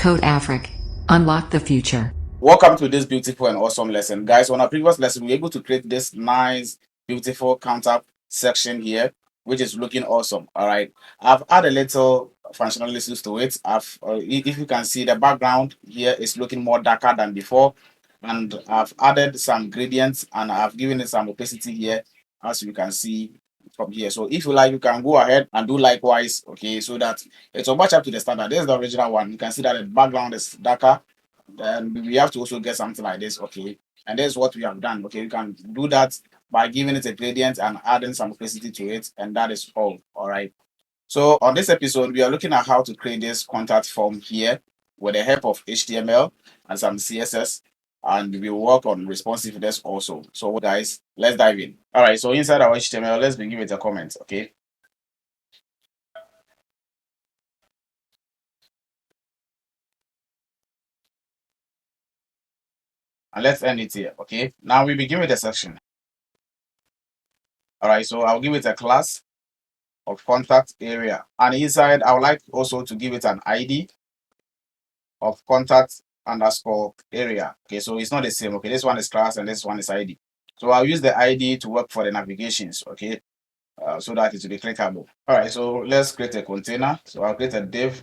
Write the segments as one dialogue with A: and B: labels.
A: Code Afric. Unlock the future.
B: Welcome to this beautiful and awesome lesson. Guys, on our previous lesson, we were able to create this nice, beautiful counter section here, which is looking awesome. All right. I've added a little functionalities to it. If you can see, the background here is looking more darker than before. And I've added some gradients and I've given it some opacity here, as you can see from here. So if you like, you can go ahead and do likewise, okay, so that it will match up to the standard. This is the original one. You can see that the background is darker. Then we have to also get something like this, okay, and that's what we have done. Okay, you can do that by giving it a gradient and adding some opacity to it, and that is all right. So on this episode, we are looking at how to create this contact form here with the help of HTML and some CSS, and we will work on responsiveness also. So guys, let's dive in. All right, so inside our HTML, let's begin with a comment. Okay, and let's end it here. Okay, now we begin with a section. All right, so I'll give it a class of contact area, and inside I would like also to give it an ID of contact underscore area. Okay, so it's not the same. Okay, this one is class and this one is ID. So I'll use the ID to work for the navigations. Okay, so that it will be clickable. All right, so let's create a container. So I'll create a div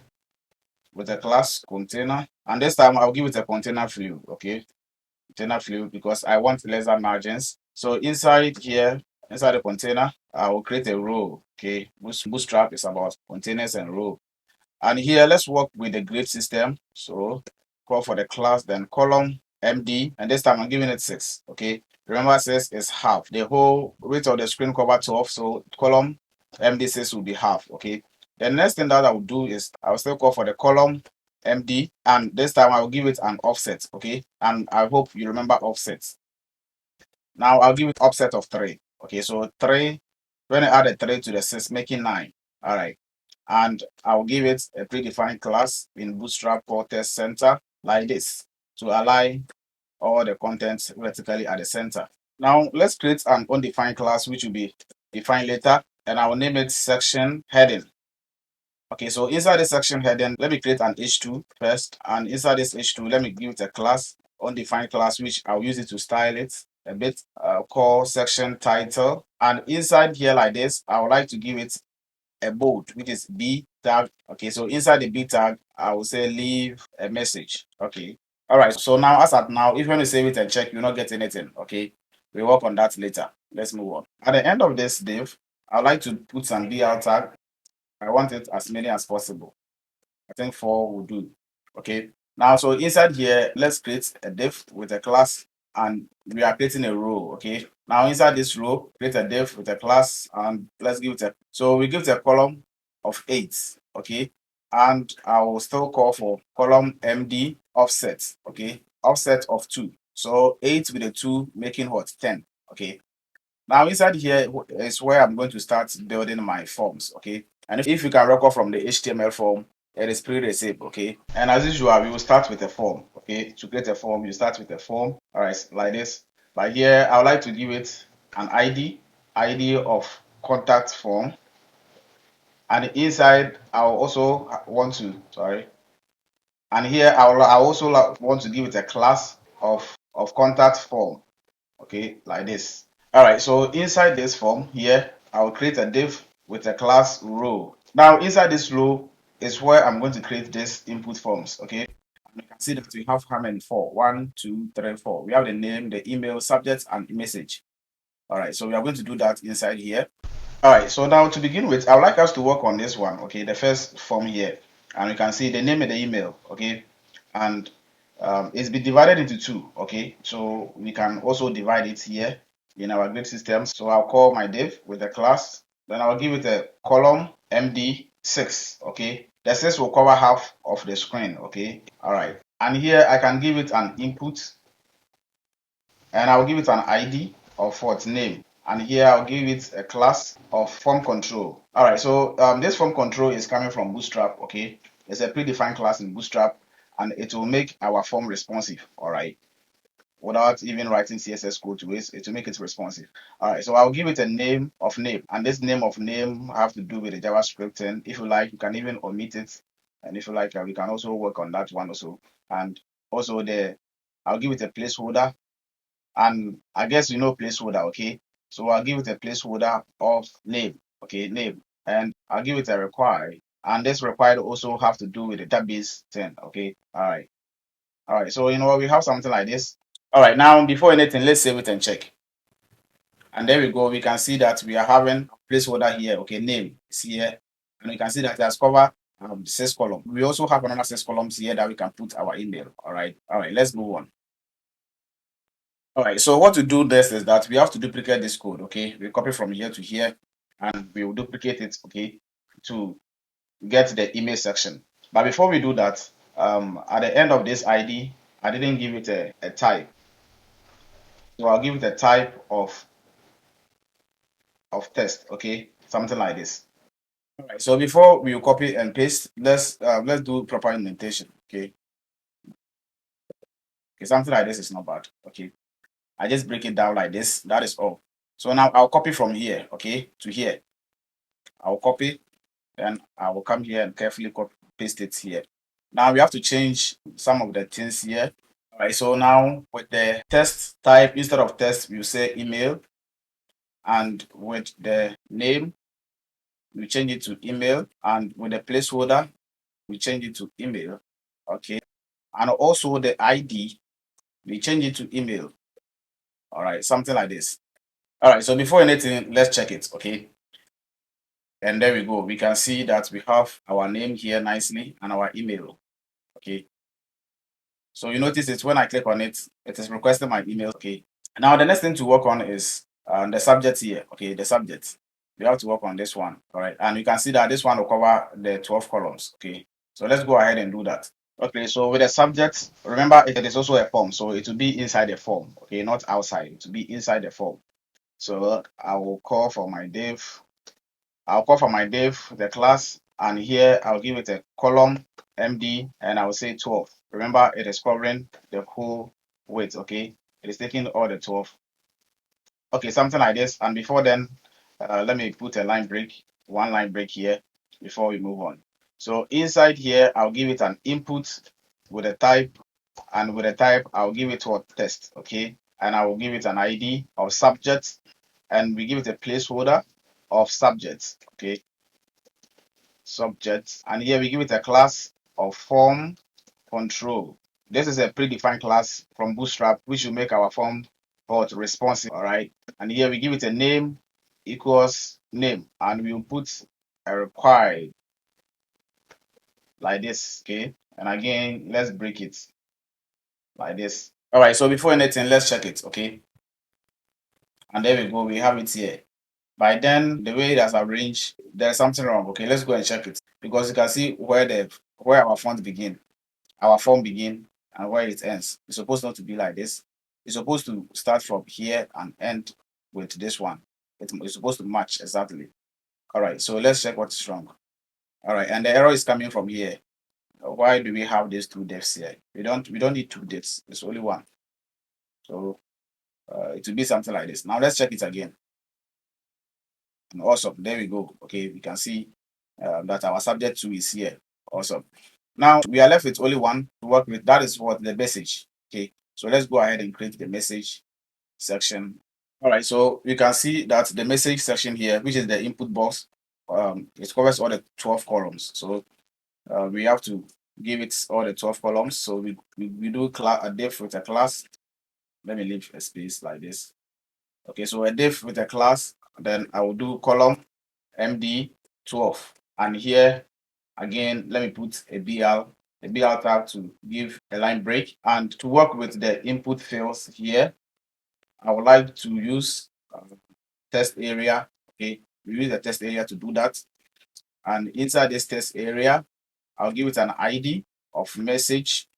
B: with a class container, and this time I'll give it a container view. Okay, container view, because I want lesser margins. So inside here, inside the container, I will create a row. Okay, Bootstrap is about containers and row. And here, let's work with the grade system. So call for the class, then column MD, and this time I'm giving it 6. Okay, remember 6 is half. The whole width of the screen cover 12, so column MD6 will be half. Okay, the next thing that I will do is I will still call for the column MD, and this time I will give it an offset. Okay, and I hope you remember offsets. Now I'll give it offset of 3. Okay, so 3, when I add a 3 to the 6, making 9. All right, and I'll give it a predefined class in Bootstrap called test center, like this, to align all the contents vertically at the center. Now let's create an undefined class which will be defined later, and I will name it section heading. Okay, so inside the section heading, let me create an h2 first, and inside this h2, let me give it a class, undefined class, which I'll use it to style it a bit, called section title. And inside here like this, I would like to give it a bold, which is B tag. Okay, so inside the B tag, I will say leave a message. Okay, all right. So now, as at now, if you want to save it and check, you'll not get anything. Okay, we'll work on that later. Let's move on. At the end of this div, I'd like to put some BL tag. I want it as many as possible. I think 4 will do. Okay, now so inside here, let's create a div with a class, and we are creating a row. Okay, now inside this row, create a div with a class, and let's give it a, so we give it a column of 8. Okay, and I will still call for column MD offset. Okay, offset of 2. So 8 with a 2 making what, 10. Okay, now inside here is where I'm going to start building my forms. Okay, and if you can record from the HTML form, it is pretty the same. Okay, and as usual, we will start with a form. Okay, to create a form, you start with a form. All right, like this. But here, I would like to give it an ID of contact form, and inside I will also want to, sorry, and here I also want to give it a class of contact form. Okay, like this. All right, so inside this form here, I will create a div with a class row. Now inside this row is where I'm going to create this input forms. Okay, and you can see that we have how many? 4. 1, 2, 3, 4. We have the name, the email, subject, and message. All right, so we are going to do that inside here. All right, so now to begin with, I would like us to work on this one. Okay, the first form here, and you can see the name and the email. Okay, and it's been divided into 2. Okay, so we can also divide it here in our grid system. So I'll call my div with a class, then I'll give it a column MD6. Okay, the 6 will cover half of the screen. Okay, all right, and here I can give it an input, and I'll give it an ID of what, name, and here I'll give it a class of form control. All right, so this form control is coming from Bootstrap. Okay, it's a predefined class in Bootstrap, and it will make our form responsive. All right, without even writing CSS code to it, it will make it responsive. All right, so I'll give it a name of name, and this name of name have to do with the JavaScript, and if you like, you can even omit it And if you like, we can also work on that one also. And also I'll give it a placeholder. And I guess you know placeholder, okay? So I'll give it a placeholder of name, okay, name. And I'll give it a required. And this required also have to do with the database thing, okay? All right. All right. So, we have something like this. All right. Now, before anything, let's save it and check. And there we go. We can see that we are having a placeholder here, okay? Name is here. And we can see that it has covered the 6 column. We also have another 6 columns here that we can put our email. All right. All right. Let's move on. All right, so what to do this is that we have to duplicate this code, okay? We copy from here to here, and we will duplicate it, okay, to get the email section. But before we do that, at the end of this ID, I didn't give it a type. So I'll give it a type of test, okay? Something like this. All right, so before we copy and paste, let's do proper indentation, okay? Okay, something like this is not bad, okay? I just break it down like this. That is all. So now I'll copy from here, okay, to here. I'll copy, and I will come here and carefully copy paste it here. Now we have to change some of the things here. All right, so now with the test type, instead of test, we say email, and with the name, we change it to email, and with the placeholder, we change it to email. Okay, and also the ID, we change it to email. All right, something like this. All right, so before anything, let's check it. Okay, and there we go. We can see that we have our name here nicely and our email. Okay, so you notice it when I click on it, it is requesting my email. Okay, now the next thing to work on is the subject here. Okay, the subject. We have to work on this one. All right, and you can see that this one will cover the 12 columns. Okay, so let's go ahead and do that. Okay, so with the subject, remember it is also a form, so it will be inside the form. Okay, not outside. It will be inside the form. So I will call for my div. I'll call for my div the class, and here I'll give it a column MD, and I will say 12. Remember, it is covering the whole width. Okay, it is taking all the 12. Okay, something like this. And before then, let me put a line break, one line break here before we move on. So inside here, I'll give it an input with a type, and with a type, I'll give it what test. Okay, and I will give it an ID of subject, and we give it a placeholder of subject. Okay, subject, and here we give it a class of form control. This is a predefined class from Bootstrap which will make our form but responsive. All right, and here we give it a name equals name, and we will put a required like this. Okay, and again, let's break it like this. All right, so before anything, let's check it. Okay, and there we go, we have it here. By then, the way it has arranged, there's something wrong. Okay, let's go and check it, because you can see where our font begin, our form begin, and where it ends. It's supposed not to be like this. It's supposed to start from here and end with this one. It's supposed to match exactly. All right, so let's check what's wrong. All right, and the error is coming from here. Why do we have these two divs here? We don't need two divs. It's only one. So it will be something like this. Now let's check it again. And awesome, there we go. Okay, we can see that our subject 2 is here. Awesome. Now we are left with only one to work with. That is what the message. Okay, so let's go ahead and create the message section. All right, so you can see that the message section here, which is the input box, it covers all the 12 columns. So we have to give it all the 12 columns. So we do a div with a class. Let me leave a space like this. Okay, so a div with a class, then I will do column MD12, and here again, let me put a BL tag to give a line break. And to work with the input fields here, I would like to use test area. Okay, we use the test area to do that. And inside this test area, I'll give it an ID of message,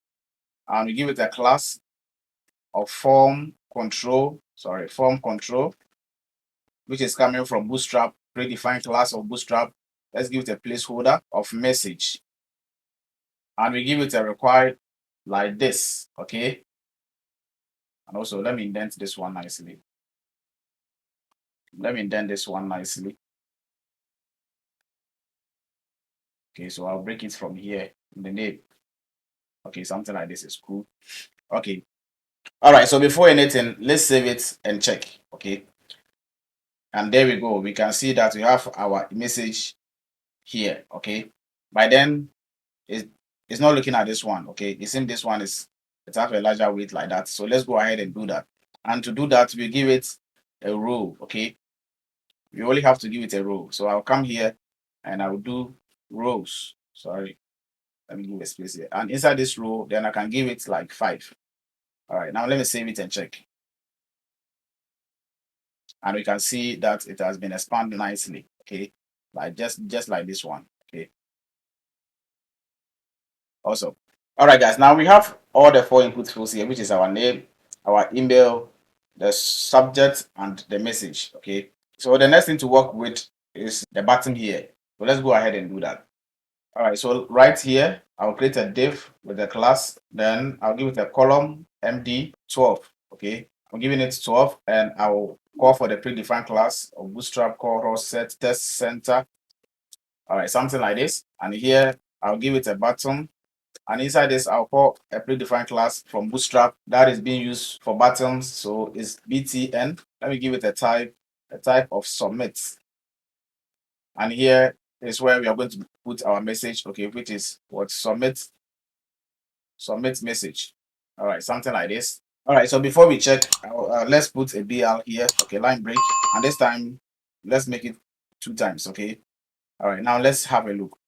B: and we give it a class of form control, which is coming from Bootstrap, predefined class of Bootstrap. Let's give it a placeholder of message, and we give it a required like this. Okay, and also let me indent this one nicely. Okay, so I'll break it from here in the name. Okay, something like this is cool. Okay. All right, so before anything, let's save it and check. Okay. And there we go. We can see that we have our message here. Okay. By then, it's not looking at this one. Okay. It seems this one is it has a larger weight like that. So let's go ahead and do that. And to do that, we give it a row. Okay. We only have to give it a row. So I'll come here and I'll do rows. Sorry. Let me give a space here. And inside this row, then I can give it like 5. All right. Now let me save it and check. And we can see that it has been expanded nicely. Okay. Like just like this one. Okay. Awesome. All right, guys. Now we have all the 4 input fields here, which is our name, our email, the subject, and the message. Okay. So the next thing to work with is the button here. So let's go ahead and do that. All right. So right here, I'll create a div with a class. Then I'll give it a column MD12. Okay. I'm giving it 12, and I'll call for the predefined class of Bootstrap call set test center. All right, something like this. And here I'll give it a button. And inside this, I'll call a predefined class from Bootstrap that is being used for buttons. So it's btn. Let me give it a type of submit. And here is where we are going to put our message, okay, which is what submit message. All right, something like this. All right, so before we check, let's put a BL here, okay, line break. And this time, let's make it 2 times, okay. All right, now let's have a look.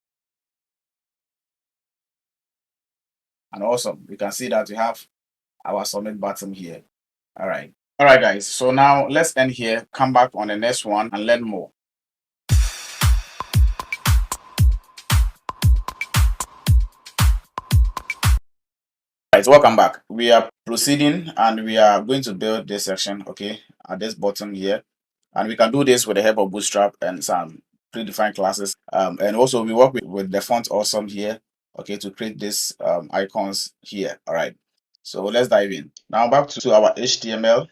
B: And awesome, we can see that we have our submit button here. All right, guys. So now let's end here. Come back on the next one and learn more. All right, welcome back. We are proceeding and we are going to build this section, okay, at this bottom here. And we can do this with the help of Bootstrap and some predefined classes. And also we work with the font awesome here, okay, to create these icons here. All right, so let's dive in. Now back to our HTML.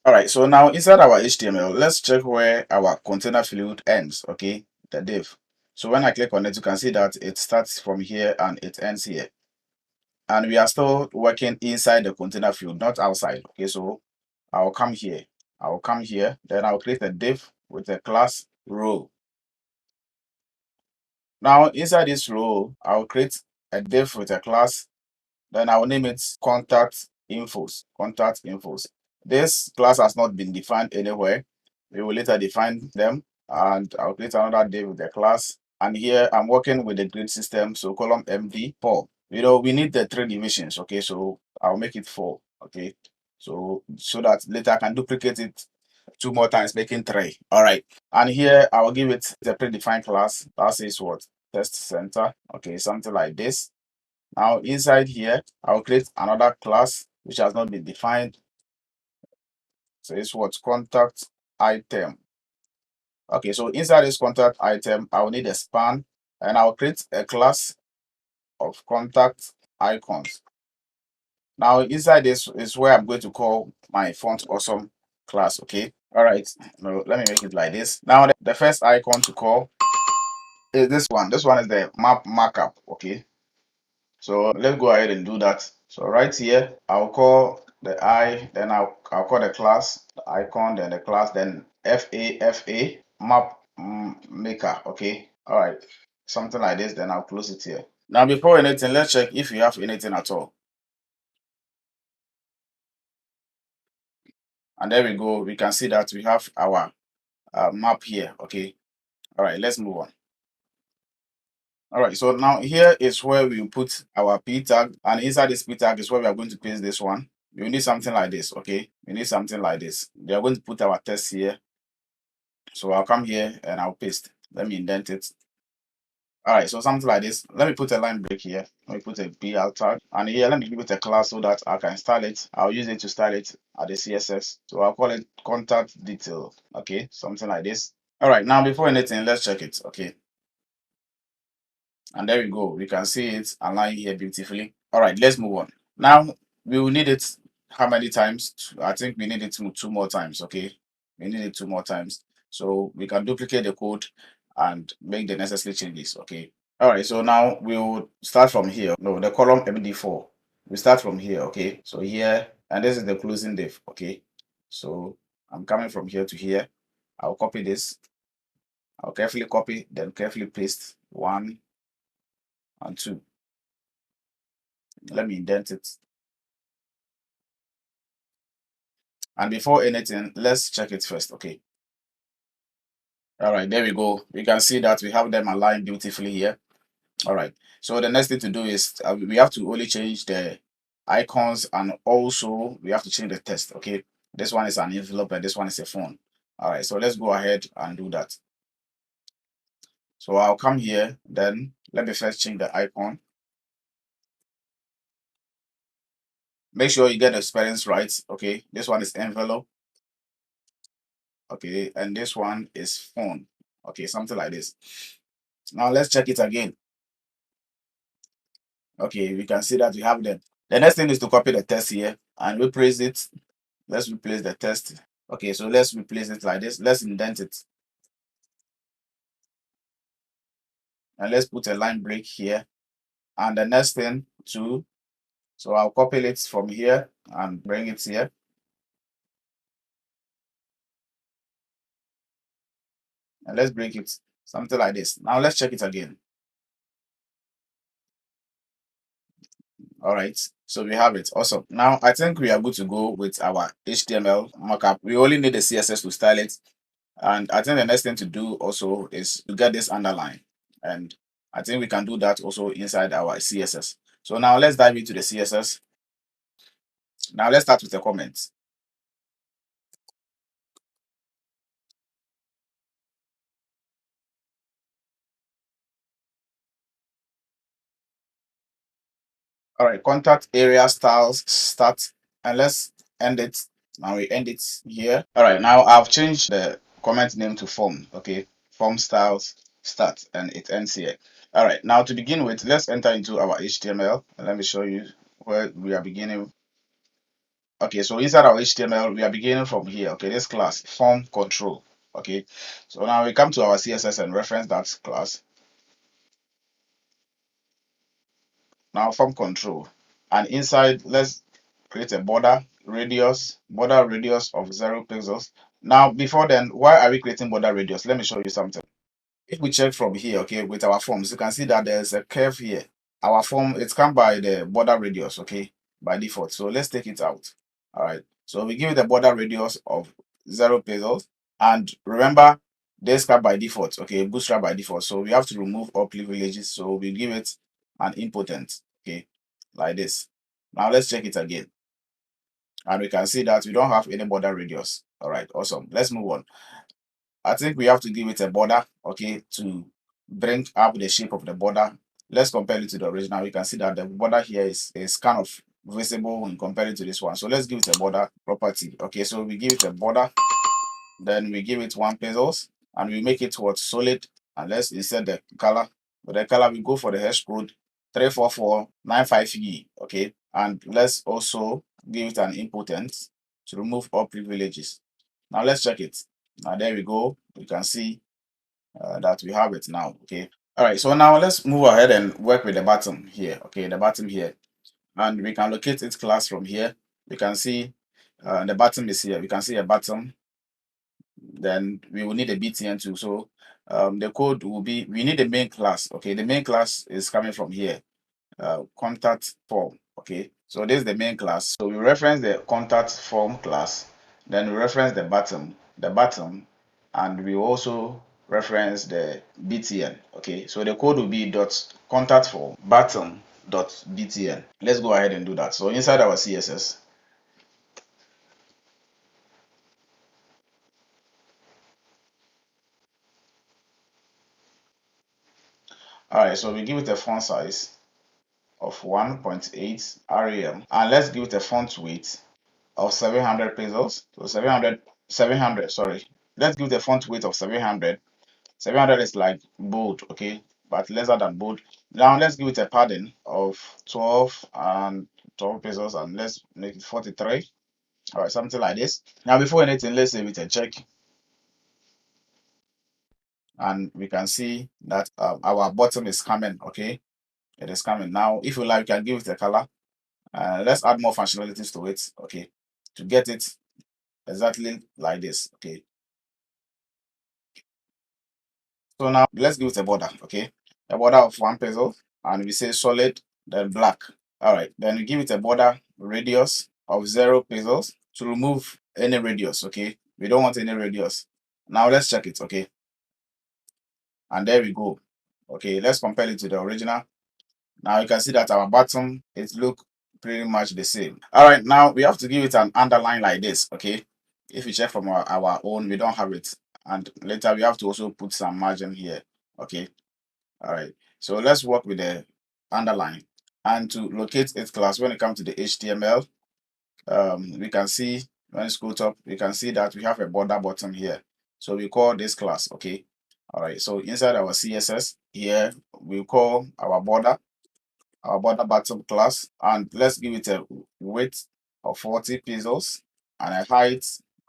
B: All right, so now inside our HTML, let's check where our container field ends, okay, the div. So when I click on it, you can see that it starts from here and it ends here. And we are still working inside the container field, not outside, okay. So I'll come here, then I'll create a div with a class row. Now inside this row, I'll create a div with a class, then I'll name it contact infos. This class has not been defined anywhere. We will later define them, and I'll create another div with the class. And here I'm working with the grid system, so column MD4. We need the 3 divisions, okay, so I'll make it 4, okay, so that later I can duplicate it 2 more times, making 3. All right, and here I'll give it the predefined class that says what, test center, okay, something like this. Now inside here, I'll create another class which has not been defined. So it's what, contact item. Okay, so inside this contact item, I'll need a span, and I'll create a class of contact icons. Now inside this is where I'm going to call my font awesome class. Okay. All right. Now let me make it like this. Now the first icon to call is this one. This one is the map markup. Okay. So let's go ahead and do that. So right here, I'll call the I, then I'll call the class, the icon, then the class, then FAFA map maker. Okay. All right. Something like this. Then I'll close it here. Now before anything, let's check if you have anything at all. And there we go. We can see that we have our map here. Okay. All right. Let's move on. All right, so now here is where we put our p tag, and inside this p tag is where we are going to paste this one. We need something like this, okay? We need something like this. We are going to put our text here. So I'll come here and I'll paste. Let me indent it. All right, so something like this. Let me put a line break here. Let me put a BL tag, and here let me give it a class so that I can style it. I'll use it to style it at the CSS. So I'll call it contact detail. Okay, something like this. All right, now before anything, let's check it. Okay. And there we go. We can see it align here beautifully. All right, let's move on. Now we will need it how many times? I think we need it 2 more times. Okay, we need it 2 more times. So we can duplicate the code and make the necessary changes. Okay. All right. So now we will start from here. No, the column MD4. We start from here. Okay. So here, and this is the closing div. Okay. So I'm coming from here to here. I'll copy this. I'll carefully copy, then carefully paste 1 and 2. Let me indent it. And before anything, let's check it first. Okay. All right, there we go. We can see that we have them aligned beautifully here. All right. So the next thing to do is we have to only change the icons, and also we have to change the text. Okay. This one is an envelope and this one is a phone. All right. So let's go ahead and do that. So I'll come here. Then let me first change the icon. Make sure you get the spellings right. Okay. This one is envelope. Okay. And this one is phone. Okay. Something like this. Now let's check it again. Okay. We can see that we have them. The next thing is to copy the text here and replace it. Let's replace the text. Okay, so let's replace it like this. Let's indent it. And let's put a line break here. And the next thing too, so I'll copy it from here and bring it here. And let's break it, something like this. Now let's check it again. All right, so we have it. Awesome. Now I think we are good to go with our HTML markup. We only need the CSS to style it. And I think the next thing to do also is to get this underline. And I think we can do that also inside our CSS. So now let's dive into the CSS. Now let's start with the comments. All right, contact area styles start, and let's end it. Now we end it here. All right, now I've changed the comment name to form. Okay, form styles start, and it ends here. All right, now to begin with, let's enter into our HTML. And let me show you where we are beginning. Okay, so inside our HTML, we are beginning from here. Okay, this class form control. Okay, so now we come to our CSS and reference that class. Now form control, and inside let's create a border radius of 0 pixels. Now before then, why are we creating border radius? Let me show you something. If we check from here, okay, with our forms, you can see that there's a curve here. Our form, it's come by the border radius, okay, by default. So let's take it out. All right, so we give it a border radius of 0 pixels, and remember this come by default, okay, bootstrap by default. So we have to remove all privileges, so we give it an important, okay, like this. Now let's check it again, and we can see that we don't have any border radius. All right, awesome. Let's move on. I think we have to give it a border, okay, to bring up the shape of the border. Let's compare it to the original. You can see that the border here is kind of visible when compared to this one. So let's give it a border property. Okay, so we give it a border, then we give it 1 pixels, and we make it what solid, and let's insert the color. With the color, we go for the hash code 34495E. Okay, and let's also give it an important to remove all privileges. Now let's check it. Now there we go. You can see that we have it now. Okay. All right. So now let's move ahead and work with the bottom here. Okay, the bottom here, and we can locate its class from here. We can see the bottom is here. We can see a bottom. Then we will need a btn too. So the code will be, we need the main class. Okay, the main class is coming from here. Contact form. Okay, so this is the main class. So we reference the contact form class, then we reference the bottom, and we also reference the btn. Okay, so the code will be dot contact form bottom dot btn. Let's go ahead and do that. So inside our css, all right, so we give it a font size of 1.8 rem, and let's give it a font weight of 700 pixels. So 700, sorry. Let's give the font weight of 700. 700 is like bold, okay, but lesser than bold. Now let's give it a padding of 12 and 12 pixels, and let's make it 43. All right, something like this. Now before anything, let's save it and check. and we can see that our bottom is coming. Okay, it is coming now. If you like, you can give it a color. Let's add more functionalities to it. Okay, to get it exactly like this. Okay, so now let's give it a border. Okay, a border of 1 pixel, and we say solid, then black. All right, then we give it a border radius of 0 pixels to remove any radius. Okay, we don't want any radius. Now let's check it. Okay, and there we go. Okay, let's compare it to the original. Now you can see that our bottom, it look pretty much the same. All right, now we have to give it an underline like this. Okay, if you check from our own, we don't have it, and later we have to also put some margin here. Okay, all right, so let's work with the underline. And to locate its class, when it comes to the HTML, we can see when you scroll up, we can see that we have a border button here. So we call this class. Okay, all right, so inside our CSS here, we call our border bottom class, and let's give it a width of 40 pixels and a height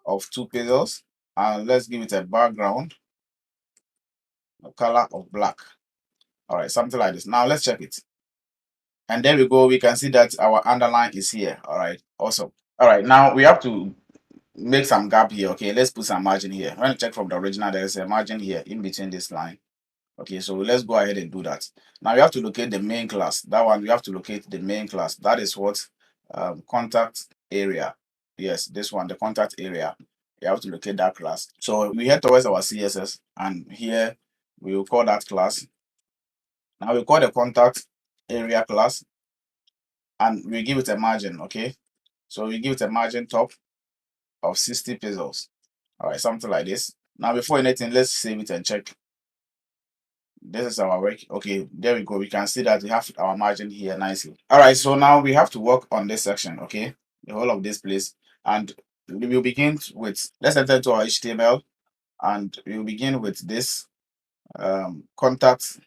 B: of 2 pixels, and let's give it a background, a color of black. All right, something like this. Now let's check it, and there we go. We can see that our underline is here. All right, awesome. All right, now we have to make some gap here. Okay, let's put some margin here. When you check from the original, there is a margin here in between this line. Okay, so let's go ahead and do that. Now we have to locate the main class. That one, we have to locate the main class. That is what contact area. Yes, this one, the contact area. You have to locate that class. So we head towards our CSS, and here we will call that class. Now we call the contact area class, and we give it a margin. Okay, so we give it a margin top of 60 pixels. All right, something like this. Now before anything, let's save it and check. This is our work. Okay, there we go. We can see that we have our margin here nicely. All right, so now we have to work on this section. Okay, the whole of this place, and we will begin with, let's enter to our HTML, and we will begin with this contact.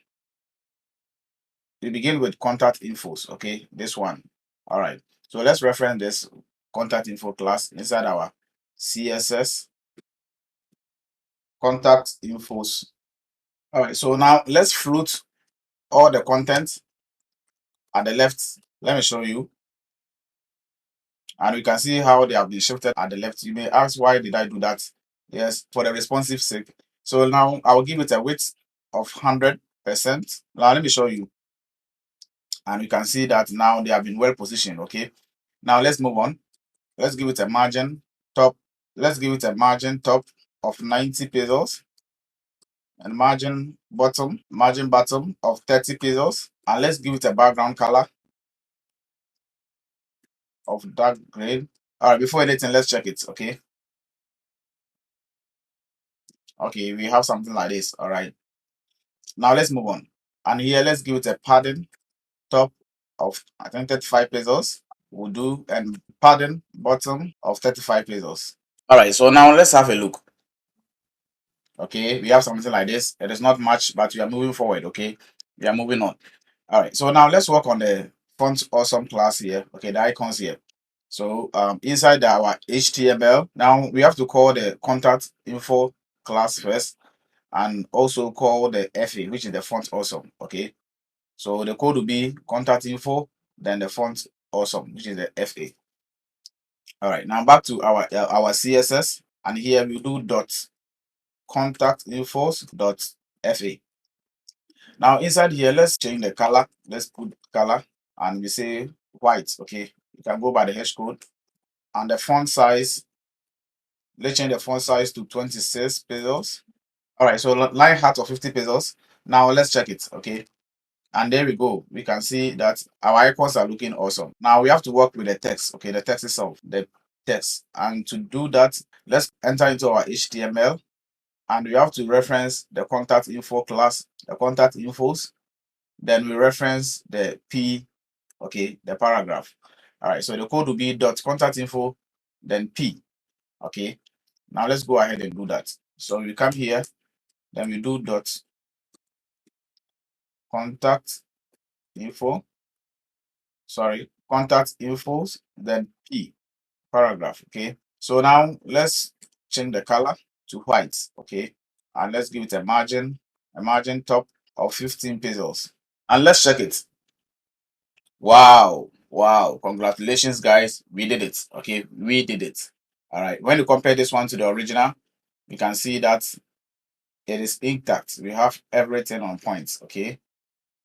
B: We begin with contact infos. Okay, this one. All right, so let's reference this contact info class inside our CSS contact infos. All right, so now let's float all the content at the left. Let me show you, and we can see how they have been shifted at the left. You may ask, why did I do that? Yes, for the responsive sake. So now I'll give it a width of 100%. Now let me show you, and we can see that now they have been well positioned. Okay, now let's move on. Let's give it a margin top. Let's give it a margin top of 90 pixels, and margin bottom of 30 pixels, and let's give it a background color of dark gray. All right, before anything, let's check it. Okay, we have something like this. All right, now let's move on, and here let's give it a padding top of, I think, 35 pixels will do, and padding bottom of 35 pixels. All right, so now let's have a look. Okay, we have something like this. It is not much, but we are moving forward. Okay, we are moving on. All right, so now let's work on the font awesome class here. Okay, the icons here. So inside our HTML, now we have to call the contact info class first, and also call the FA, which is the font awesome. Okay, so the code will be contact info, then the font awesome, which is the FA. All right, now back to our CSS, and here we do dot contact infos dot FA. Now inside here, let's change the color. Let's put color, and we say white. Okay, you can go by the hash code, and the font size. Let's change the font size to 26 pixels. All right, so line height of 50 pixels. Now let's check it. Okay, and there we go. We can see that our icons are looking awesome. Now we have to work with the text. Okay, the text itself, the text. And to do that, let's enter into our HTML, and we have to reference the contact info class, the contact infos. Then we reference the P, okay, the paragraph. All right, so the code will be dot contact info, then P. Okay, now let's go ahead and do that. So we come here, then we do dot contact info, contact infos, then P, paragraph. Okay, so now let's change the color to white. Okay, and let's give it a margin top of 15 pixels, and let's check it. Wow, congratulations guys, we did it. Okay, we did it. All right, when you compare this one to the original, you can see that it is intact. We have everything on point. Okay,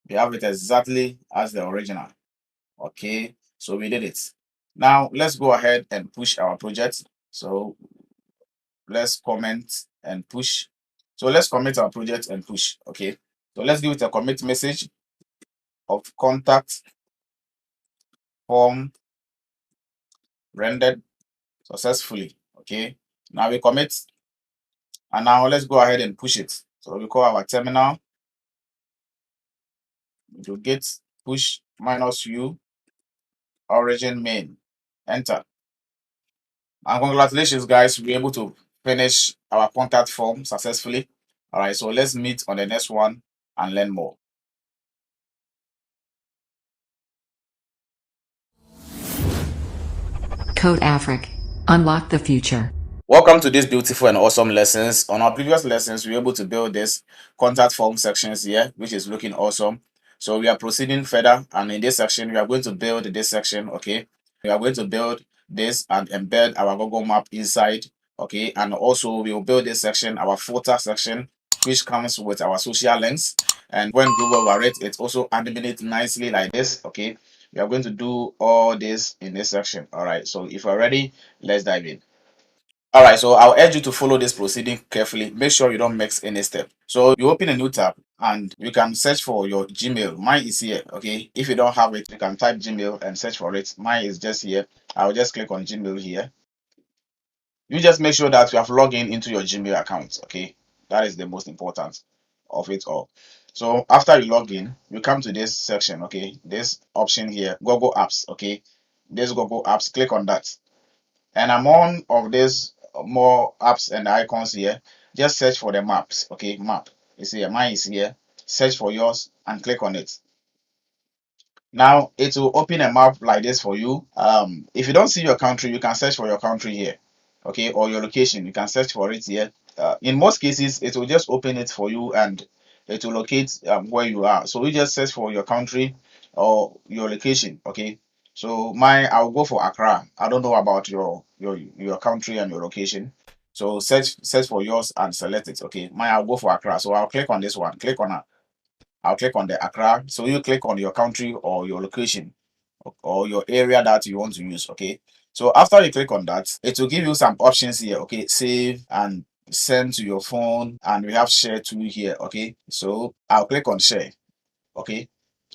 B: we have it exactly as the original. Okay, so we did it. Now let's go ahead and push our project. So let's comment and push. So let's commit our project and push. Okay, so let's give it a commit message of contact form rendered successfully. Okay, now we commit, and now let's go ahead and push it. So we call our terminal, to git push -u origin main, enter. And congratulations guys, we were able to finish our contact form successfully. All right, so let's meet on the next one and learn more.
A: Code Afric. Unlock the future.
B: Welcome to these beautiful and awesome lessons. On our previous lessons, we were able to build this contact form sections here, which is looking awesome. So we are proceeding further, and in this section, we are going to build this section. Okay, we are going to build this and embed our Google map inside. Okay, and also we will build this section, our footer section, which comes with our social links. And when Google overrides, it also animates nicely like this. Okay, we are going to do all this in this section. All right, so if you're ready, let's dive in. All right, so I'll urge you to follow this proceeding carefully. Make sure you don't mix any step. So you open a new tab and you can search for your Gmail. Mine is here. Okay, if you don't have it, you can type Gmail and search for it. Mine is just here. I'll just click on Gmail here. You just make sure that you have logged in into your Gmail account. Okay, that is the most important of it all. So after you log in, you come to this section. Okay, this option here, Google Apps. Okay, this Google Apps, click on that. And among of these more apps and icons here, just search for the maps. Okay, map is here, mine is here. Search for yours and click on it. Now it will open a map like this for you. If you don't see your country, you can search for your country here. Okay, or your location, you can search for it here. In most cases, it will just open it for you and it will locate where you are. So you just search for your country or your location. Okay, so I'll go for Accra. I don't know about your country and your location. So search for yours and select it. Okay, I'll go for Accra. So I'll click on this one. I'll click on the Accra. So you click on your country or your location or your area that you want to use. Okay, so after you click on that, it will give you some options here. Okay, save and send to your phone, and we have share too here. Okay, so I'll click on share. Okay,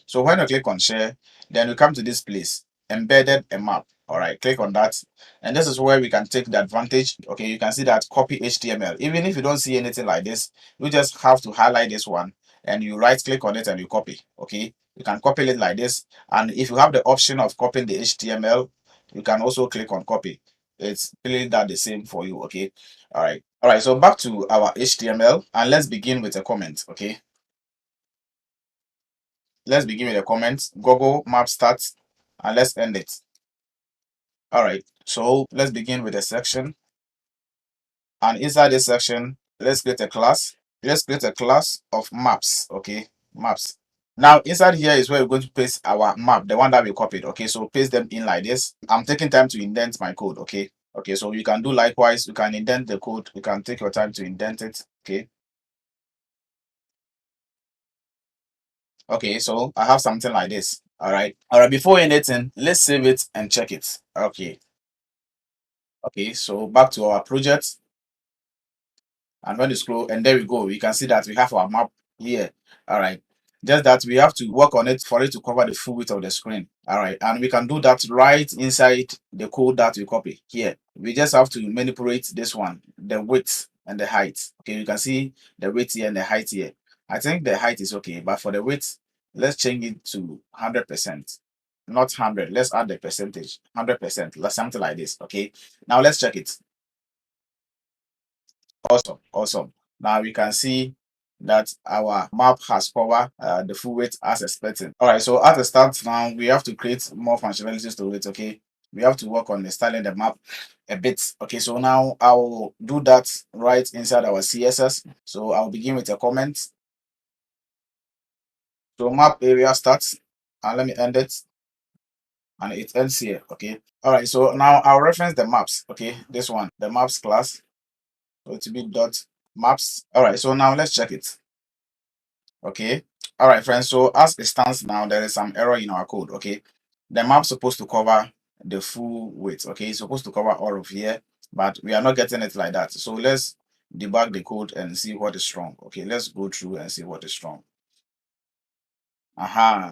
B: so when you click on share, then we come to this place, embedded a map. All right, click on that. And this is where we can take the advantage. Okay, you can see that copy HTML. Even if you don't see anything like this, you just have to highlight this one and you right click on it and you copy. Okay, you can copy it like this. And if you have the option of copying the HTML, you can also click on copy. It's really that the same for you. Okay, all right, so back to our HTML and let's begin with a comment. Okay, let's begin with a comment. Google map starts and let's end it. All right, so let's begin with a section, and inside this section, let's create a class. Let's create a class of maps. Okay, maps. Now inside here is where we're going to paste our map, the one that we copied. Okay, so paste them in like this. I'm taking time to indent my code. Okay, so you can do likewise. You can indent the code. You can take your time to indent it. Okay, so I have something like this. All right, before anything, let's save it and check it. Okay, so back to our project, and when you scroll, and there we go, we can see that we have our map here. All right, just that we have to work on it for it to cover the full width of the screen. All right, and we can do that right inside the code that we copy here. We just have to manipulate this one, the width and the height. Okay, you can see the width here and the height here. I think the height is okay, but for the width, let's change it to 100%. Not 100, let's add the percentage, 100%, something like this. Okay, now let's check it. Awesome. Now we can see that our map has covered the full width as expected. All right, so at the start now, we have to create more functionalities to it. Okay, we have to work on the styling the map a bit. Okay, so now I'll do that right inside our CSS. So I'll begin with a comment. So map area starts, and let me end it, and it ends here. Okay, all right. So now I'll reference the maps. Okay, this one, the maps class. So it will be dot maps. All right. So now let's check it. Okay, all right, friends. So as it stands now, there is some error in our code. Okay, the map's supposed to cover the full width. Okay, it's supposed to cover all of here, but we are not getting it like that. So let's debug the code and see what is wrong. Okay, let's go through and see what is wrong.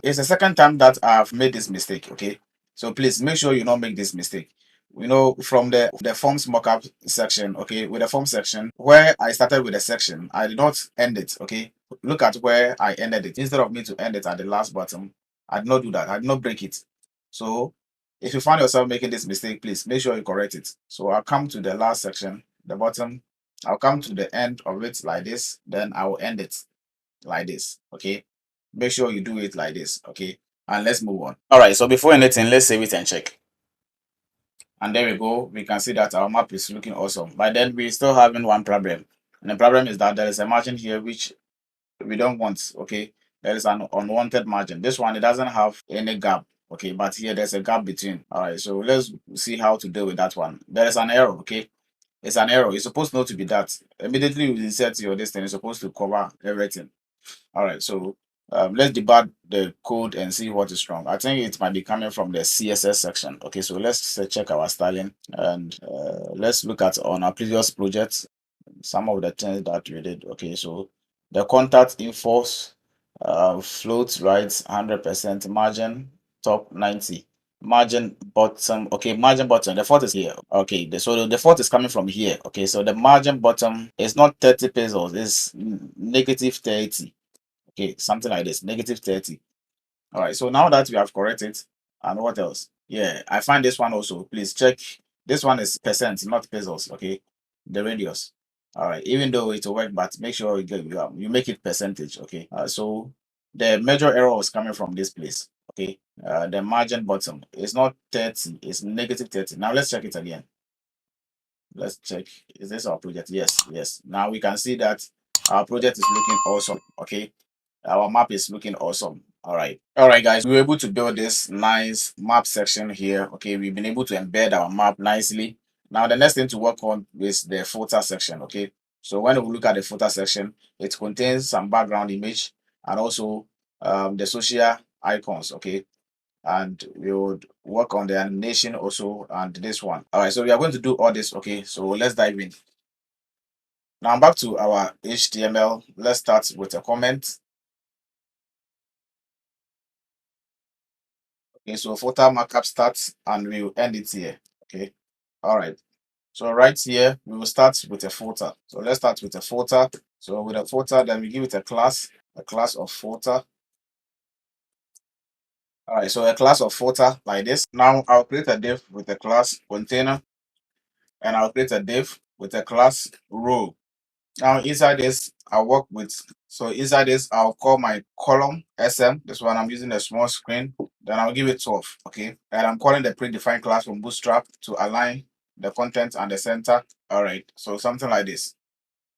B: It's the second time that I've made this mistake. Okay, so please make sure you don't make this mistake. You know, from the forms mockup section. Okay, with the form section where I started with the section, I did not end it. Okay, look at where I ended it. Instead of me to end it at the last bottom, I did not do that. I did not break it. So if you find yourself making this mistake, please make sure you correct it. So I'll come to the last section, the bottom. I'll come to the end of it like this. Then I will end it like this. Okay, make sure you do it like this. Okay, and let's move on. All right, so before anything, let's save it and check. And there we go. We can see that our map is looking awesome. But then we're still having one problem. And the problem is that there is a margin here which we don't want. Okay, there is an unwanted margin. This one, it doesn't have any gap. Okay, but here there's a gap between. All right, so let's see how to deal with that one. There is an error. Okay, it's an error. It's supposed not to be that. Immediately you insert your this thing, it's supposed to cover everything. All right, so let's debug the code and see what is wrong. I think it might be coming from the CSS section. Okay, so let's check our styling, and let's look at on our previous projects some of the things that we did. Okay, so the contact infos, float right 100%, margin top 90, margin bottom. Okay, margin bottom, the fault is here. Okay, so the fault is coming from here. Okay, so the margin bottom is not 30 pixels, it's negative 30. Okay, something like this, negative 30. All right, so now that we have corrected, and what else? Yeah, I find this one also. Please check. This one is percent, not pesos. Okay, the radius. All right, even though it will work, but make sure you make it percentage. Okay, so the major error is coming from this place. Okay, the margin bottom is not 30, it's negative 30. Now let's check it again. Let's check. Is this our project? Yes, yes. Now we can see that our project is looking awesome. Okay, our map is looking awesome. All right, guys, we were able to build this nice map section here. Okay, we've been able to embed our map nicely. Now the next thing to work on is the footer section. Okay, so when we look at the footer section, it contains some background image and also the social icons. Okay, and we would work on the animation also and this one. All right, so we are going to do all this. Okay, so let's dive in. Now back to our HTML. Let's start with a comment. Okay, so footer markup starts and we will end it here. Okay, all right. So right here, we will start with a footer. So let's start with a footer. So with a footer, then we give it a class of footer. All right, so a class of footer like this. Now I'll create a div with a class container, and I'll create a div with a class row. Now inside this, I'll work with, so inside this, I'll call my column SM. This one I'm using a small screen. Then I'll give it 12. Okay. And I'm calling the predefined class from Bootstrap to align the content and the center. All right. So something like this.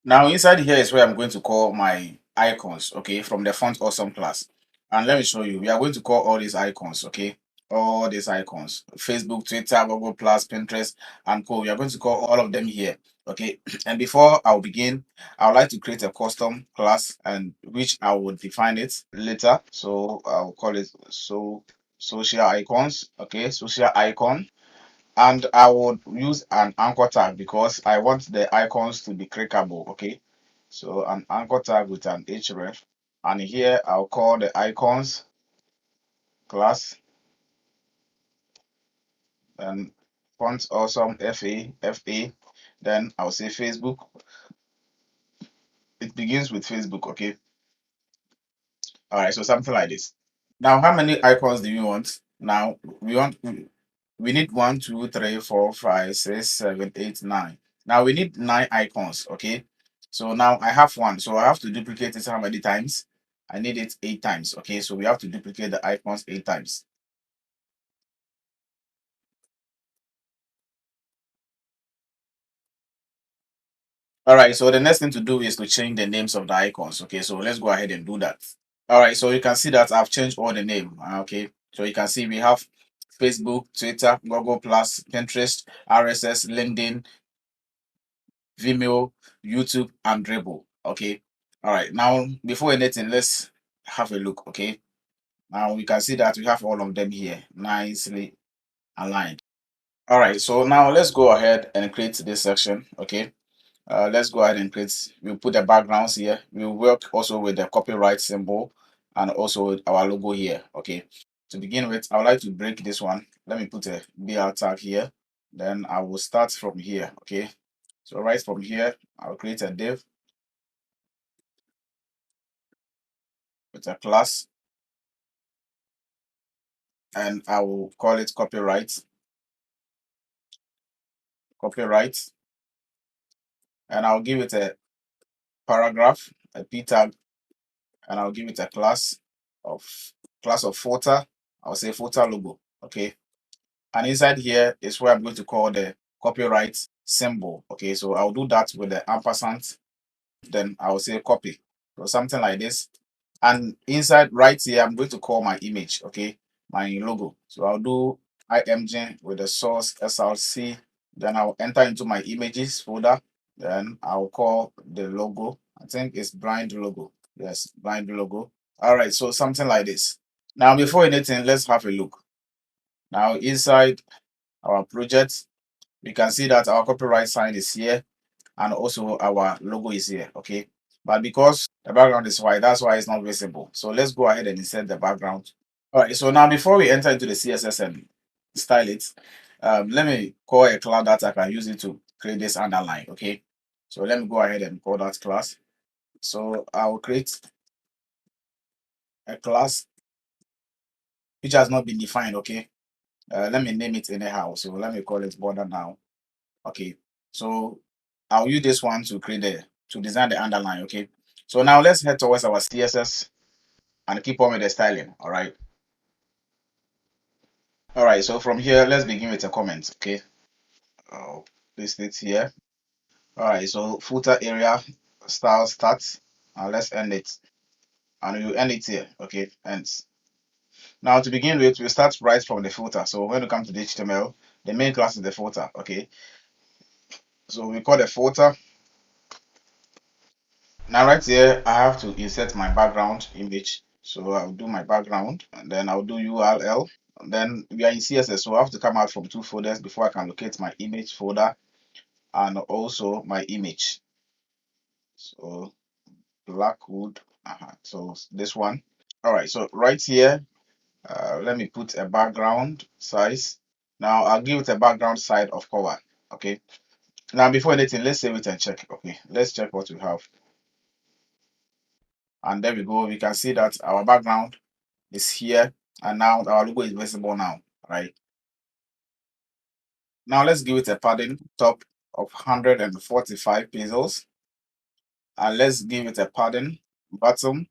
B: Now inside here is where I'm going to call my icons, okay, from the font awesome class. And let me show you. We are going to call all these icons, okay? All these icons. Facebook, Twitter, Google Plus, Pinterest, and co. We are going to call all of them here. Okay. And before I'll begin, I would like to create a custom class and which I will define it later. So I'll call it social icons. Okay, social icon, and I would use an anchor tag because I want the icons to be clickable. Okay, so an anchor tag with an href, and here I'll call the icons class and font awesome fa. Then I'll say Facebook. It begins with Facebook. Okay, all right, so something like this. Now how many icons do you want? Now we need 1, 2, 3, 4, 5, 6, 7, 8, 9. Now we need 9 icons. Okay, so now I have one, so I have to duplicate it how many times? I need it 8 times. Okay, so we have to duplicate the icons 8 times. All right, so the next thing to do is to change the names of the icons. Okay, so let's go ahead and do that. All right, so you can see that I've changed all the name. Okay, so you can see we have Facebook, Twitter, Google Plus, Pinterest, RSS, LinkedIn, Vimeo, YouTube, and Dribble. Okay, all right. Now, before anything, let's have a look. Okay, now we can see that we have all of them here nicely aligned. All right, so now let's go ahead and create this section. Okay, let's go ahead and create. We'll put the backgrounds here. We'll work also with the copyright symbol and also with our logo here. Okay, to begin with, I would like to break this one. Let me put a BR tag here. Then I will start from here. Okay, so right from here, I'll create a div with a class, and I will call it copyright, and I'll give it a paragraph, a p tag, and I'll give it a of class of footer. I'll say footer logo. Okay, and inside here is where I'm going to call the copyright symbol. Okay, so I'll do that with the ampersand, then I'll say copy, or something like this. And inside right here, I'm going to call my image. Okay, my logo. So I'll do img with the source src, then I'll enter into my images folder, then I'll call the logo. I think it's blind logo. Yes, blind logo. All right, so something like this. Now before anything, let's have a look. Now inside our project, we can see that our copyright sign is here and also our logo is here. Okay, but because the background is white, that's why it's not visible. So let's go ahead and insert the background. All right, so now before we enter into the CSS and style it, let me call a class that I can use it to create this underline. Okay, so let me go ahead and call that class. So I'll create a class which has not been defined. Okay, let me name it anyhow. So let me call it border now. Okay, so I'll use this one to create to design the underline. Okay, so now let's head towards our CSS and keep on with the styling. All right. All right, so from here, let's begin with a comment. Okay, I'll place it here. All right, so footer area style starts. Now let's end it, and you end it here. Okay, ends. Now to begin with, we start right from the footer. So when we come to the HTML, the main class is the footer. Okay, so we call the footer. Now right here, I have to insert my background image. So I'll do my background, and then I'll do URL. And then we are in CSS, so I have to come out from two folders before I can locate my image folder and also my image. So Blackwood. So this one. All right. So right here, let me put a background size. Now I'll give it a background size of color. Okay. Now before anything, let's save it and check. Okay. Let's check what we have. And there we go. We can see that our background is here, and now our logo is visible now. Right. Now let's give it a padding top of 145 pixels, and let's give it a padding bottom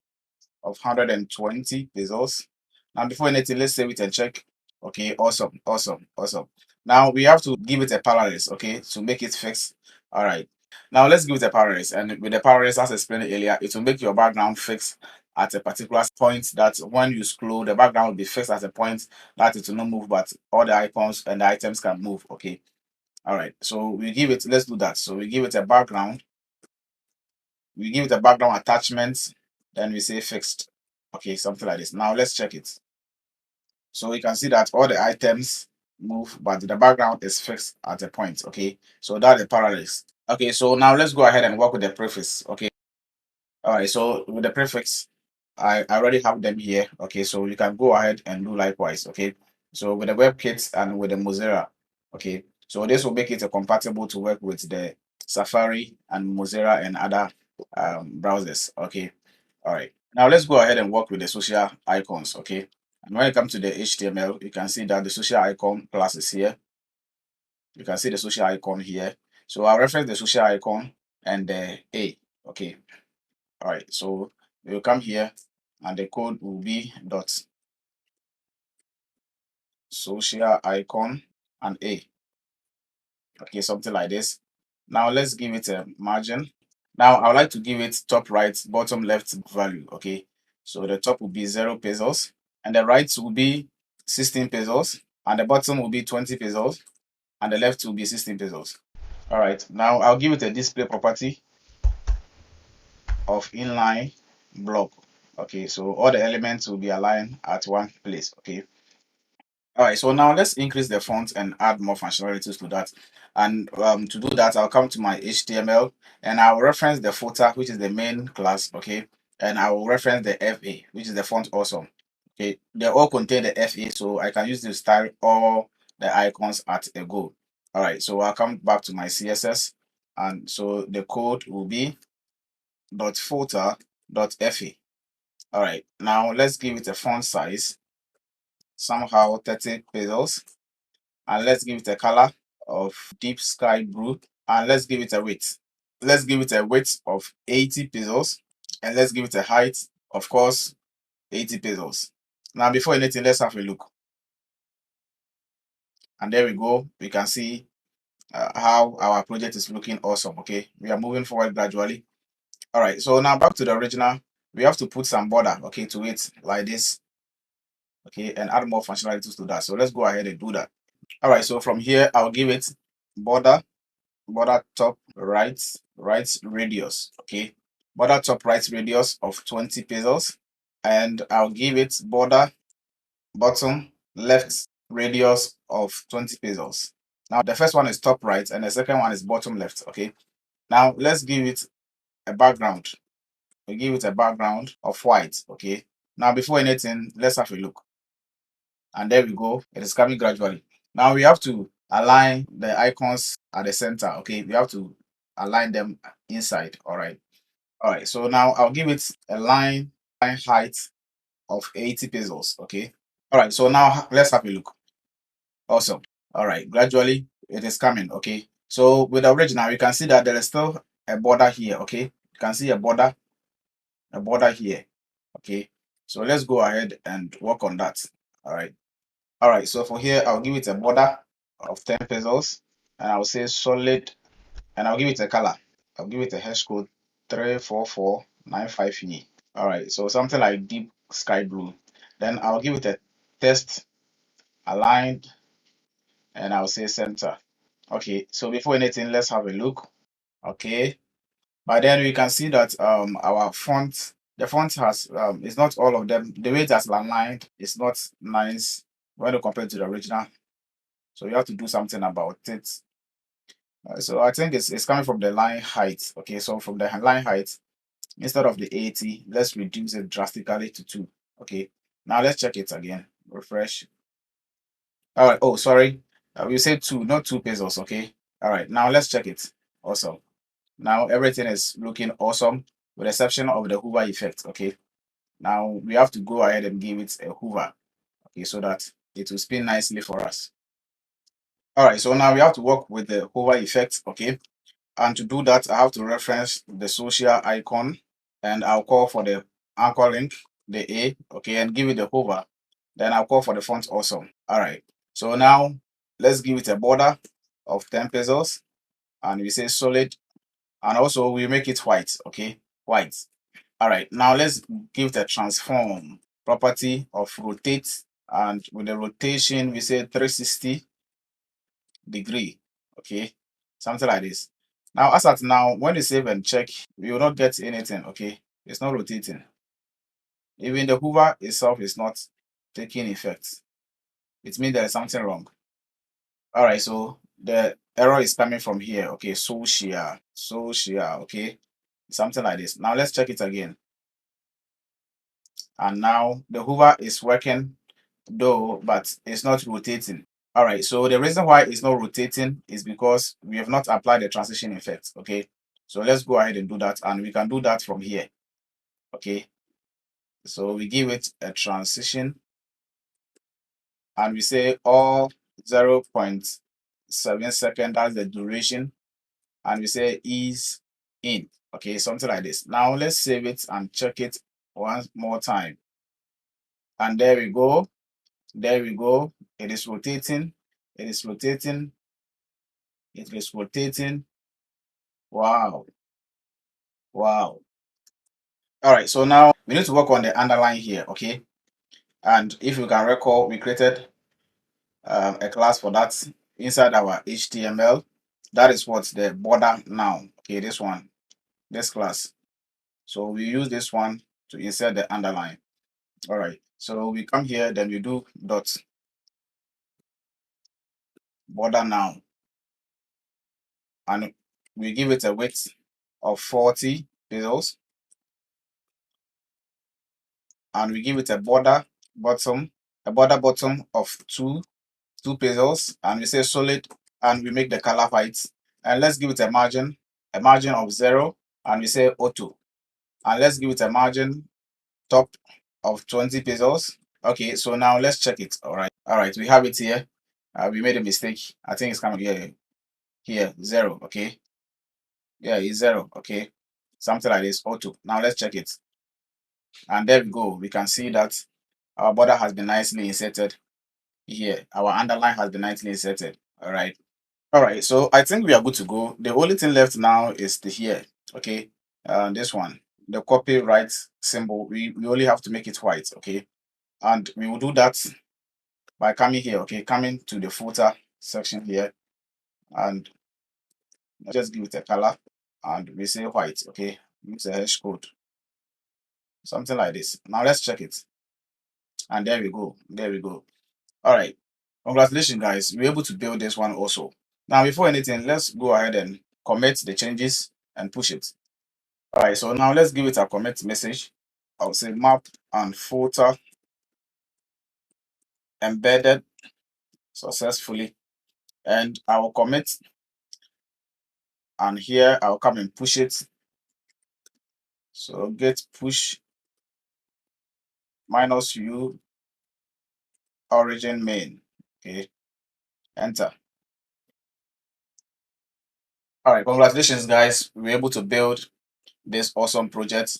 B: of 120 pixels. Now before anything, let's save it and check. Okay, awesome, awesome, awesome. Now we have to give it a parallels, okay, to make it fix. All right. Now let's give it a parallels, and with the parallels, as explained earlier, it will make your background fix at a particular point that when you scroll, the background will be fixed at a point that it will not move, but all the icons and the items can move. Okay. All right. So we give it, let's do that. So we give it a background, we give it a background attachment, then we say fixed. Okay, something like this. Now let's check it. So you can see that all the items move, but the background is fixed at a point. Okay, so that's the parallels. Okay, so now let's go ahead and work with the prefix. Okay, all right, so with the prefix, I already have them here. Okay, so you can go ahead and do likewise. Okay, so with the WebKit and with the Mozilla. Okay, so this will make it compatible to work with the Safari and Mozilla and other browsers. Okay, all right. Now let's go ahead and work with the social icons. Okay, and when it comes to the HTML, you can see that the social icon class is here. You can see the social icon here. So I'll reference the social icon and the A. Okay, all right. So we'll come here and the code will be dot social icon and A. Okay, something like this. Now let's give it a margin. Now I would like to give it top right, bottom left value. Okay, so the top will be 0 pesos, and the right will be 16 pesos, and the bottom will be 20 pesos, and the left will be 16 pesos. All right, now I'll give it a display property of inline block. Okay, so all the elements will be aligned at one place. Okay. All right, so now let's increase the font and add more functionalities to that. And to do that, I'll come to my HTML and I'll reference the footer, which is the main class, okay? And I will reference the FA, which is the font awesome. Okay, they all contain the FA, so I can use to style all the icons at a go. All right, so I'll come back to my CSS, and so the code will be .footer.fa. All right, now let's give it a font size, somehow 30 pixels, and let's give it a color of deep sky blue, and let's give it a width. Let's give it a width of 80 pixels, and let's give it a height, of course, 80 pixels. Now, before anything, let's have a look. And there we go. We can see how our project is looking awesome. Okay, we are moving forward gradually. All right, so now back to the original. We have to put some border, okay, to it like this, okay, and add more functionalities to that. So let's go ahead and do that. All right, so from here, I'll give it border top right radius, okay, border top right radius of 20 pixels, and I'll give it border bottom left radius of 20 pixels. Now the first one is top right and the second one is bottom left. Okay, now let's give it a background. We give it a background of white. Okay, now before anything, let's have a look. And there we go, it is coming gradually. Now we have to align the icons at the center. Okay, we have to align them inside. All right, so now I'll give it a line height of 80 pixels. Okay, all right, so now let's have a look. Awesome. All right, gradually it is coming. Okay, so with the original, you can see that there is still a border here. Okay, you can see a border here. Okay, so let's go ahead and work on that. All right, so for here, I'll give it a border of 10 pixels, and I'll say solid, and I'll give it a color. I'll give it a hash code 34495E. All right, so something like deep sky blue. Then I'll give it a text aligned, and I'll say center. Okay, so before anything, let's have a look. Okay, but then we can see that our font, the font has it's not all of them. The way it has aligned is not nice when you compare to the original. So you have to do something about it. So I think it's coming from the line height. Okay, so from the line height, instead of the 80, let's reduce it drastically to 2. Okay, now let's check it again. Refresh. All right. Oh, sorry. We said 2, not 2 pesos. Okay. All right. Now let's check it. Awesome. Now everything is looking awesome with the exception of the hover effect. Okay. Now we have to go ahead and give it a hover. Okay, so that it will spin nicely for us. All right. So now we have to work with the hover effect. Okay. And to do that, I have to reference the social icon, and I'll call for the anchor link, the A, okay, and give it the hover. Then I'll call for the font awesome. All right. So now let's give it a border of 10 pixels, and we say solid, and also we make it white, okay, white. All right. Now let's give the transform property of rotate, and with the rotation we say 360 degree, okay, something like this. Now as at now, when you save and check, you will not get anything. Okay, it's not rotating. Even the hover itself is not taking effect. It means there is something wrong. All right, so the error is coming from here. Okay, social, okay, something like this. Now let's check it again, and now the hover is working though, but it's not rotating. All right, so the reason why it's not rotating is because we have not applied the transition effect. Okay, so let's go ahead and do that, and we can do that from here. Okay, so we give it a transition, and we say all 0.7 seconds, that's the duration, and we say ease in. Okay, something like this. Now let's save it and check it one more time, and there we go. There we go. It is rotating. It is rotating. It is rotating. Wow. Wow. All right, so now we need to work on the underline here, okay? And if you can recall, we created a class for that inside our HTML. That is what the border now. Okay, this one, this class. So we use this one to insert the underline. All right, so we come here, then we do dot border now, and we give it a width of 40 pixels, and we give it a border bottom of 2 pixels, and we say solid, and we make the color white, and let's give it a margin of 0, and we say auto, and let's give it a margin top of 20 pixels. Okay, so now let's check it. All right, we have it here. We made a mistake. I think it's coming here 0. Okay, yeah, it's 0. Okay, something like this, auto. Now let's check it, and there we go. We can see that our border has been nicely inserted here. Our underline has been nicely inserted. All right, so I think we are good to go. The only thing left now is the here. Okay, this one, the copyright symbol. We only have to make it white. Okay, and we will do that by coming here. Okay, coming to the footer section here, and just give it a color, and we say white. Okay, use a hash code, something like this. Now let's check it, and there we go. There we go. All right, congratulations, guys. We're able to build this one also. Now, before anything, let's go ahead and commit the changes and push it. All right, so now let's give it a commit message. I'll say map and footer embedded successfully, and I will commit, and here I'll come and push it. So get push -u origin main. Okay, enter. All right, congratulations, guys. We were able to build this awesome project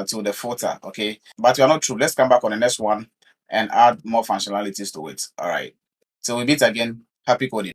B: to the footer. Okay, but we are not through. Let's come back on the next one and add more functionalities to it. All right, so we meet again. Happy coding.